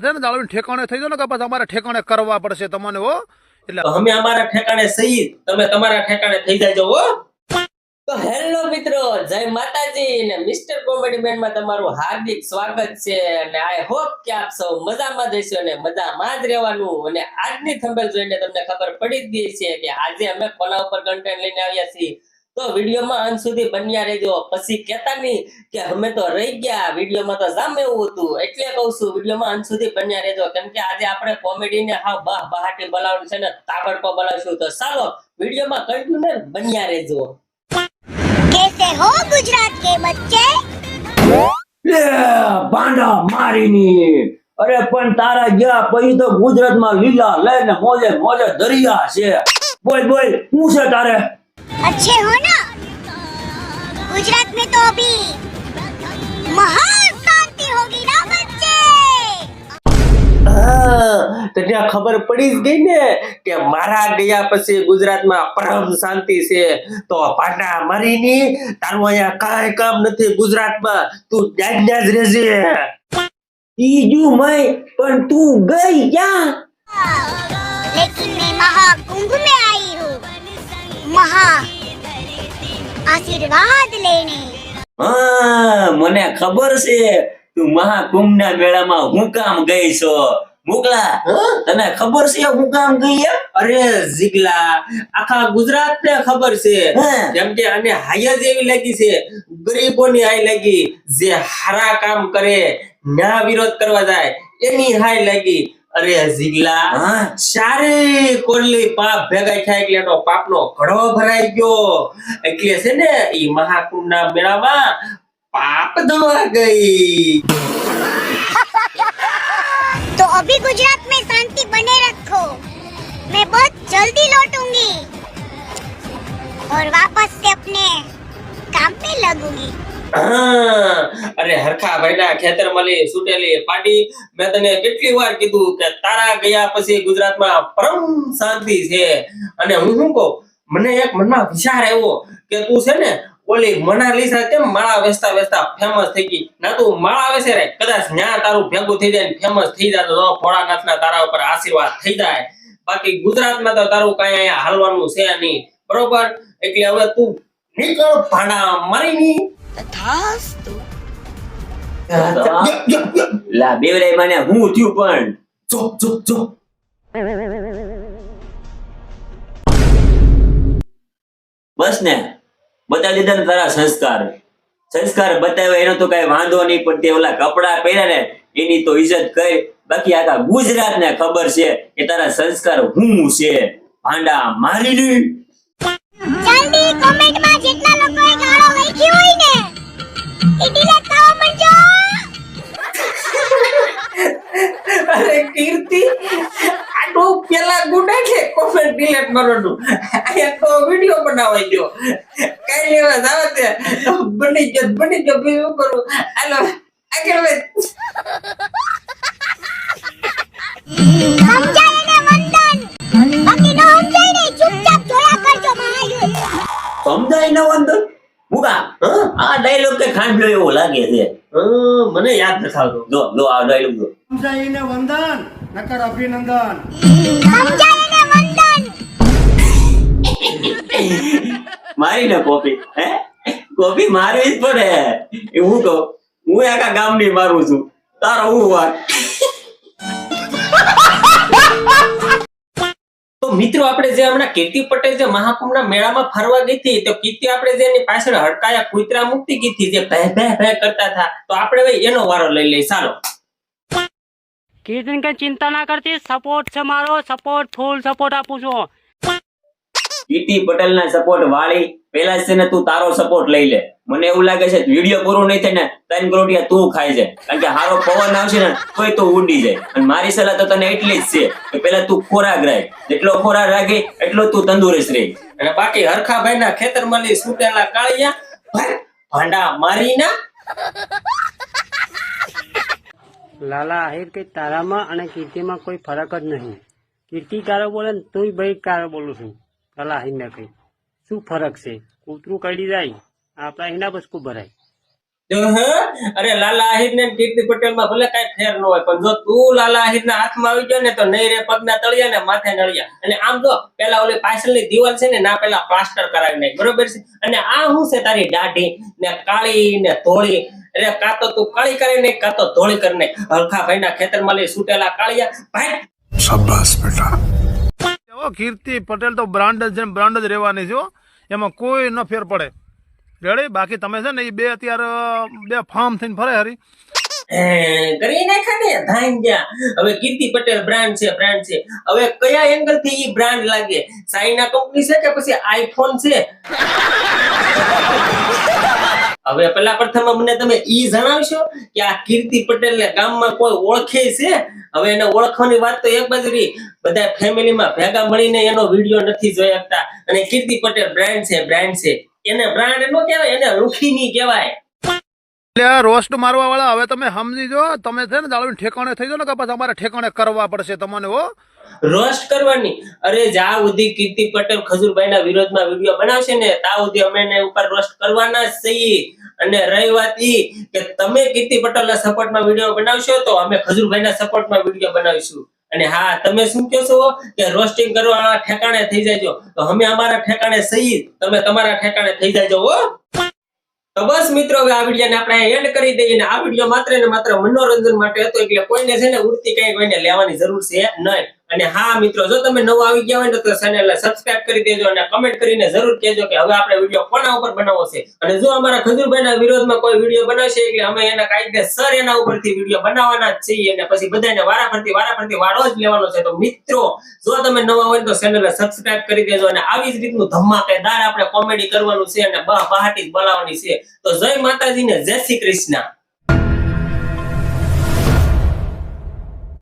છે ને જાળવીને ઠેકાણે થઈ જાવ ને કે પછી અમારે ઠેકાણે કરવા પડશે તમને હો એટલે અમે અમારા ઠેકાણે સહી, તમે તમારા ઠેકાણે થઈ જાજો હો. તો હેલો મિત્રો, જય માતાજી ને મિસ્ટર કોમેડી મેન માં તમારું હાર્દિક સ્વાગત છે અને આઈ હોપ કે આપ સૌ મજામાં જ હશો અને મજામાં જ રહેવાનું. અને આજની થંબનેલ જોઈને તમને ખબર પડી જ ગઈ છે કે આજે અમે કોના ઉપર કન્ટેન્ટ લઈને આવ્યા છીએ. તો વિડીયોમાં અંત સુધી બન્યા રહેજો, પછી કહેતા નહીં કે અમે તો રહી ગયા, વિડીયોમાં તો જામ એવું હતું. એટલે કહું છું વિડીયોમાં અંત સુધી બન્યા રહેજો, કેમ કે આજે આપણે કોમેડીને હાવ બહાટી બોલાવવાનું છે ને તાબડતોબ બોલાવશું. તો ચાલો વિડીયોમાં કન્ટિન્યુ બન્યા રહેજો. कैसे हो गुजरात के बच्चे? લે ભાંડા મારીની. અરે પણ તારા ગયા પછી તો ગુજરાતમાં લીલા લઈને મોજે મોજે દરિયા છે. બોલ બોલ શું છે તારે? अच्छे हो ना? गुजरात में तो अभी महान क्रांति होगी ना बच्चे? તો ત્યાં ખબર પડી જ ગઈ ને કે મારા ગયા પછી ગુજરાતમાં પરમ શાંતિ છે. તો પાટા મારીની તારું અહીંયા કાંઈ કામ નથી ગુજરાતમાં, તું ત્યાં જ રહેજે. ઈજુ મય પણ તું ગઈ ક્યાં? लेकिन मैं महाकुंभ में आई हूँ, महा आशीर्वाद लेने. હા મને ખબર છે તું મહાકુંભના મેળામાં હું કામ ગઈ છો. મોકલા તને ખબર છે હું કામ ગઈ એમ? અરે જીગલા, આખા ગુજરાતને ખબર છે. હા. કેમ કે આને હાય જ એવી લાગી છે, ગરીબોની હાય લાગી. જે હારા કામ કરે ના વિરોધ કરવા જાય એની હાય લાગી. અરે જીગલા, હા. સારી કોરલી પાપ ભેગા થાય એટલે એનો પાપનો ઘડો ભરાઈ ગયો. એટલે છે ને ઈ મહાકુંભના મેળામાં પાપ ધોવા ગઈ. तो अभी गुजरात में शांति बने रखो, मैं बहुत जल्दी लौटूंगी और वापस से अपने काम पे लगूंगी. હા, અરે હરખા ભાઈના ખેતરમાં લી સુટેલી પાટી. મેં તને કેટલી વાર કીધું કે તારા ગયા પછી ગુજરાતમાં પરમ શાંતિ છે. અને હું શું કહું, મને એક મનમાં વિચાર આવ્યો કે તું છે ને ઓલી મોનાલિસા કેમ માળા વેચતા વેચતા ફેમસ થઈ ગઈ, ના તું માળા વેચે રે, કદાચ ન્યા તારું ભેગું થઈ જાય ને ફેમસ થઈ જાય તો ભોળાનાથના તારા ઉપર આશીર્વાદ થઈ જાય. બાકી ગુજરાતમાં તો તારું કઈ અહીંયા હાલવાનું છે નહીં, બરોબર? એટલે હવે તું નીકળ ભાડા મારીની. લા બેવરાઈ મને હું થયું પણ જો જો જો બસ ને બતાવી દીધા ને તારા સંસ્કાર. સંસ્કાર બતાવ્યા એનો તો કઈ વાંધો નહીં, પણ તે ઓલા કપડા પહેર્યા ને એની તો ઇજ્જત કરી. બાકી આખા ગુજરાતને ખબર છે કે તારા સંસ્કાર હું છે. ભાંડા મારીની. જલ્દી કમેન્ટ માં જેટલા લોકોએ ગાળો વેચી હોય ને એ ડિલીટ કરો મંજો. અરે કીર્તિ, આટલું પેલા ગુડા છે કોમેન્ટ ડિલીટ કરવાનું, અહીંયા તો વિડિયો બનાવાઈ ગયો. કઈ લેવા જાવ તે બની ગયો બીજું કરું. હાલો આગળ વધ. સમજાય ને વંદન, બાકી ન સમજાય ને ચૂપચાપ જોયા કરજો મારા. સમજાય ન વંદન મુકા. આ ડાયલોગ કે ખાંડ્યો એવો લાગે છે. મને યાદ નથી આવતો. જો જો આ ડાયલોગ જો. સમજાઈને વંદન નકર અભિનંદન. સમજાય ને વંદન. મારી ને કોપી હે કોપી મારવી જ પડે. એ હું કહું, હું આખા ગામની મારું છું, તારો હું વાત. તો મિત્રો, આપણે જે હમણાં કીર્તિ પટેલ જે મહાકુંભના મેળામાં ફરવા ગઈ હતી, તો કીર્તિ આપણે જે એની પાછળ હડકાયા કૂતરા મૂકતી ગઈ હતી, જે ભે ભે ભે કરતા હતા, તો આપણે ભાઈ એનો વારો લઈ લઈ. ચાલો. કીર્તન કે ચિંતા ના કરતી, સપોર્ટ છે મારો, સપોર્ટ ફૂલ સપોર્ટ આપું છું. કીર્તિ પટેલ ના સપોર્ટ વાળી પેલા છે ને તું તારો સપોર્ટ લઈ લે. મને એવું લાગે છે વિડીયો પૂરો નહીં થાય ને 3 કરોડિયા તું ખાઈ જાય, કારણ કે હારો પવન આવશે ને તોય તું ઉડી જાય. અને મારી સલાહ તો તને એટલી જ છે કે પેલા તું ખોરાક રાખ, જેટલો ખોરાક રાખે એટલો તું તંદુરસ્ત રહે. અને બાકી હરખાભાઈ ના ખેતરમાં લી સુટેલા કાળિયા ભાંડા મારીના. લાલા આહિર કે તારામાં અને કીર્તિમાં કોઈ ફરક જ નહીં. કીર્તિ કારો બોલે ને તુંય ભાઈ કારો બોલું છું. લાલા આહિર ને કઈ શું ફરક છે? કૂતરું કડી જાય, આપણા હિના બસકું ભરાય. અરે લાલા આહિર ને કીર્તિ પટેલ માં ભલે કઈ ફેર ન હોય, પણ જો તું લાલા આહિર ના હાથમાં આવી ગયો ને તો નહીં રે પગના તળિયા ને માથે નળિયા. અને આમ જો પેલા ઓલી પાછળની દિવાલ છે ને ના પેલા પ્લાસ્ટર કરાવી નાખ, બરોબર છે. અને આ શું છે તારી દાઢી ને કાળી ને ધોળી? અરે કાં તો તું કાળી કરી નાખ કાં તો ધોળી કરી નાખ. હલખા ભાઈ ના ખેતર માં લઈ સુટેલા કાળિયા ભાઈ. ઓ કીર્તિ પટેલ તો બ્રાન્ડ જ છે, બ્રાન્ડ જ રહેવાની છે હો. એમાં કોઈ ન ફેર પડે રેડી. બાકી તમે છે ને એ બે અત્યારે બે ફાર્મ થઈને ફરે હરી. કરી નાખ્યા ને ધાન ગયા. હવે કીર્તિ પટેલ બ્રાન્ડ છે, બ્રાન્ડ છે. હવે કયા એંગલ થી ઈ બ્રાન્ડ લાગે? ચાઇના કંપની છે કે પછી આઈફોન છે? હવે પેલા પ્રથમ મને તમે ઈ જણાવશો કે આ કીર્તિ પટેલ ને ગામમાં કોઈ ઓળખે છે? હવે એને ઓળખવાની વાત તો એક બાજુ રહી, બધા ફેમિલીમાં ભેગા મળીને એનો વિડીયો નથી જોઈ શકતા. અને કીર્તિ પટેલ બ્રાન્ડ છે, બ્રાન્ડ છે. એને બ્રાન્ડ નો કહેવાય, એને લુખીની કહેવાય. રોસ્ટ મારવા વાળા હવે તમે સમજી જો, તમે છે ને દાળવી ઠેકાણે થઈ જાવ ને કે પછી અમારે ઠેકાણે કરવા પડશે તમને હો. રોસ્ટ કરવાની? અરે જ્યાં સુધી કીર્તિ પટેલ ખજૂરભાઈ ના વિરોધમાં વિડીયો બનાવશે ને ત્યાં સુધી અમે એને ઉપર રોસ્ટ કરવાના જ છીએ. અને રહી વાત ઈ કે તમે કીર્તિ પટેલ ના સપોર્ટમાં વિડીયો બનાવશો તો અમે ખજૂરભાઈ ના સપોર્ટમાં વિડીયો બનાવીશું. અને હા, તમે શું કહો છો કે રોસ્ટિંગ કરવા ઠેકાણે થઈ જાયજો, તો અમે અમારા ઠેકાણે સહી, તમે તમારા ઠેકાણે થઈ જાયજો હો. તો બસ મિત્રો, હવે આ વિડીયોને આપણે એન્ડ કરી દઈએ. ને આ વિડીયો માત્ર ને માત્ર મનોરંજન માટે હતો, એટલે કોઈને છે ને ઉડતી કઈ કોઈને લેવાની જરૂર છે નહીં. અને હા મિત્રો, જો તમે નવા આવી ગયા હોય ને તો ચેનલને સબસ્ક્રાઇબ કરી દેજો અને કમેન્ટ કરીને જરૂર કહેજો કે હવે આપણે વિડીયો કોના ઉપર બનાવવો છે. અને જો અમારા ખજૂરભાઈના વિરોધમાં કોઈ વિડીયો બનાવશે એટલે અમે એના કાયદેસર એના ઉપરથી વિડીયો બનાવવાના જ છીએ. અને પછી બધાને વારાફરતી વારો જ લેવાનો છે. તો મિત્રો, જો તમે નવા હોય તો ચેનલને સબસ્ક્રાઇબ કરી દેજો. અને આવી જ રીતનું ધમાકેદાર આપણે કોમેડી કરવાનું છે અને બહાટી જ બોલાવવાની છે. તો જય માતાજી ને જય શ્રી કૃષ્ણ.